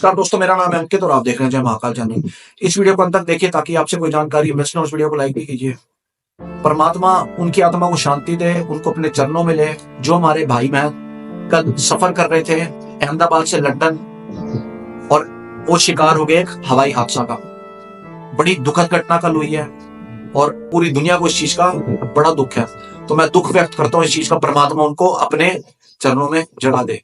नमस्कार दोस्तों, मेरा नाम है अंकित और आप देख रहे हैं जय महाकाल चैनल। इस वीडियो को अंत तक देखिए ताकि आपसे कोई जानकारी मिस ना हो। इस वीडियो को लाइक भी कीजिए। परमात्मा उनकी आत्मा को शांति दे, उनको अपने चरणों में ले। जो हमारे भाई बहन कल सफर कर रहे थे अहमदाबाद से लंदन और वो शिकार हो गए एक हवाई हादसा का। बड़ी दुखद घटना कल हुई है और पूरी दुनिया को इस चीज का बड़ा दुख है। तो मैं दुख व्यक्त करता हूँ इस चीज का, परमात्मा उनको अपने चरणों में जगा दे।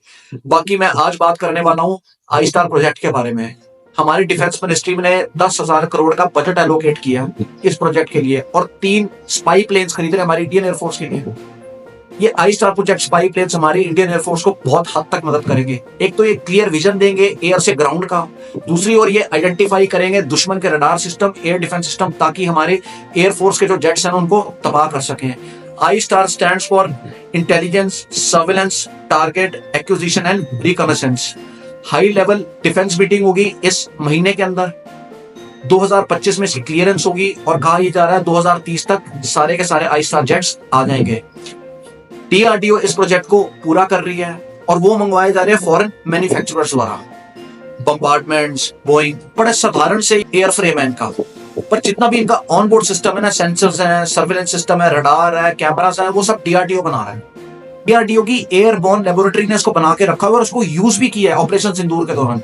बाकी मैं आज बात करने वाला हूँ आई स्टार प्रोजेक्ट के बारे में। हमारी डिफेंस मिनिस्ट्री ने 10,000 करोड़ का बजट एलोकेट किया इस प्रोजेक्ट के लिए और 3 स्पाई प्लेन्स खरीद रहे हमारी इंडियन एयरफोर्स के लिए। ये आई स्टार प्रोजेक्ट स्पाई प्लेन्स हमारी इंडियन एयरफोर्स को बहुत हद तक मदद करेंगे। एक तो ये क्लियर विजन देंगे एयर से ग्राउंड का, दूसरी ओर ये आइडेंटिफाई करेंगे दुश्मन के radar system, air defence system, ताकि हमारे एयरफोर्स के जो जेट्स हैं उनको तबाह कर सकें। I star stands for intelligence, surveillance, target acquisition and reconnaissance. High level defence meeting होगी इस महीने के अंदर। 2025 में इसकी क्लियरेंस होगी और कहा यह जा रहा है 2030 तक सारे के सारे आई स्टार जेट्स आ जाएंगे। डीआरडीओ इस प्रोजेक्ट को पूरा कर रही है और वो मंगवाए जा रहे हैं फॉरेन मैन्युफैक्चरर्स द्वारा। बम्बार्डमेंट्स, बोइंग, बड़े साधारण से एयर फ्रेम है इनका, पर जितना भी इनका ऑन बोर्ड सिस्टम है ना, सेंसर्स हैं, सर्विलेंस सिस्टम है, रडार है, कैमरास है, वो सब डीआरडीओ बना रहा है। डीआरडीओ की एयरबोर्न लेबोरेटरी ने इसको बना के रखा हुआ और उसको यूज भी किया है ऑपरेशन सिंदूर के दौरान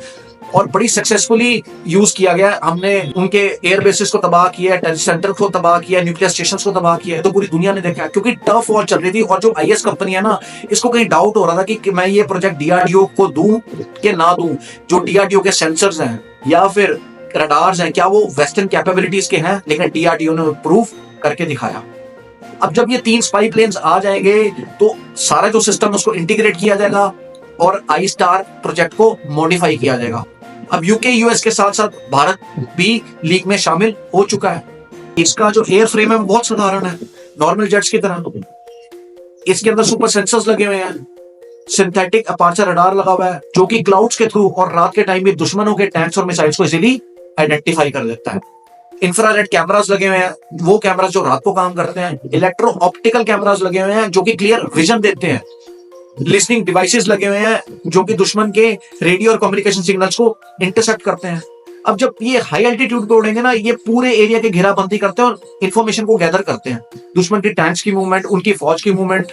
और बड़ी सक्सेसफुली यूज किया गया। हमने उनके एयर बेसिस को तबाह किया है, टेस्ट सेंटर को तबाह किया है, न्यूक्लियर स्टेशन को तबाह किया है। तो पूरी दुनिया ने देखा है क्योंकि टफ वॉर चल रही थी और जो आईएस कंपनी है ना, इसको कहीं डाउट हो रहा था कि मैं ये प्रोजेक्ट डीआरडीओ को दूं कि ना दूं। जो डीआरडीओ के सेंसर्स हैं या फिर रडार्स हैं, क्या वो वेस्टर्न कैपेबिलिटीज के हैं? लेकिन डीआरडीओ ने प्रूफ करके दिखाया। अब जब ये 3 स्पाई प्लेन्स आ जाएंगे तो सारा जो सिस्टम उसको इंटीग्रेट किया जाएगा और आई स्टार प्रोजेक्ट को मॉडिफाई किया जाएगा। अब यूके यूएस के साथ साथ भारत भी लीग में शामिल हो चुका है। इसका जो एयर फ्रेम है बहुत साधारण है, नॉर्मल जेट्स की तरह। इसके अंदर सुपर सेंसर्स लगे हुए हैं, सिंथेटिक अपर्चर रडार लगा हुआ है जो कि क्लाउड्स के थ्रू और रात के टाइम में दुश्मनों के टैंक्स और मिसाइल्स को इजीली आइडेंटिफाई कर देता है। इंफ्रारेड कैमरास लगे हुए हैं, वो कैमरास जो रात को काम करते हैं। इलेक्ट्रो ऑप्टिकल कैमरास लगे हुए हैं जो कि क्लियर विजन देते हैं। लिसनिंग डिवाइसेस लगे हुए हैं जो कि दुश्मन के रेडियो और कम्युनिकेशन सिग्नल्स को इंटरसेप्ट करते हैं। अब जब ये हाई एल्टीट्यूड पे उड़ेंगे ना, ये पूरे एरिया के घेराबंदी करते हैं और इंफॉर्मेशन को गैदर करते हैं। दुश्मन की टैंक्स की मूवमेंट, उनकी फौज की मूवमेंट,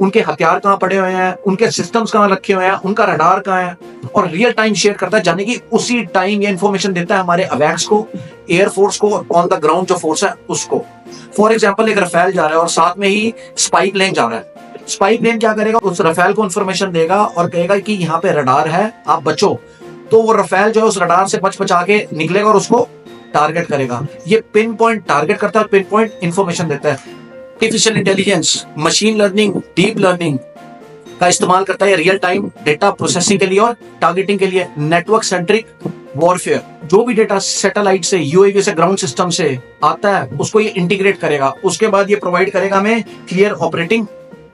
उनके हथियार कहाँ पड़े हुए हैं, उनके सिस्टम्स कहाँ रखे हुए हैं, उनका रडार कहाँ है, और रियल टाइम शेयर करता है, जाने की उसी टाइम ये इंफॉर्मेशन देता है हमारे अवैक्स को, एयरफोर्स को, ऑन द ग्राउंड जो फोर्स है उसको। फॉर एग्जाम्पल एक रफेल जा रहा है और साथ में ही स्पाई प्लेन जा रहा है। स्पाई प्लेन क्या करेगा, उस रफेल को इंफॉर्मेशन देगा और कहेगा कि यहाँ पे रडार है, आप बचो। तो वो रफेल जो है उस रडार से बचा के निकलेगा और उसको टारगेट करेगा। ये पिन पॉइंट टारगेट करता है, पिन पॉइंट इंफॉर्मेशन देता है। Artificial intelligence, machine learning, deep learning का इस्तेमाल करता है रियल टाइम डेटा प्रोसेसिंग के लिए और टारगेटिंग के लिए। नेटवर्क सेंट्रिक वॉरफेयर, जो भी डेटा सैटेलाइट से, यूएवी से, ग्राउंड सिस्टम से आता है उसको ये इंटीग्रेट करेगा। उसके बाद ये प्रोवाइड करेगा हमें क्लियर ऑपरेटिंग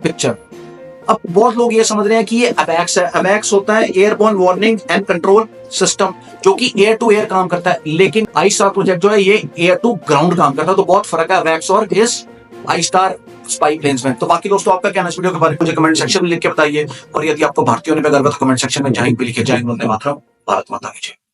पिक्चर। अब बहुत लोग ये समझ रहे हैं कि ये अवैक्स है। अवैक्स होता है airborne warning and control system, जो कि एयर टू एयर काम करता है। लेकिन आई स्टार प्रोजेक्ट जो है ये एयर टू ग्राउंड काम करता है। तो बहुत फर्क है अवैक्स और इस आई स्टार स्पाई प्लेन्स में। तो बाकी दोस्तों आपका क्या है इस वीडियो के बारे में मुझे कमेंट सेक्शन में लिख के बताइए और यदि आपको भारतीयों ने गर्व तो कमेंट सेक्शन में जय हिंद भी लिखे। जय हिंद, वंदे मातरम, भारत माता की जय।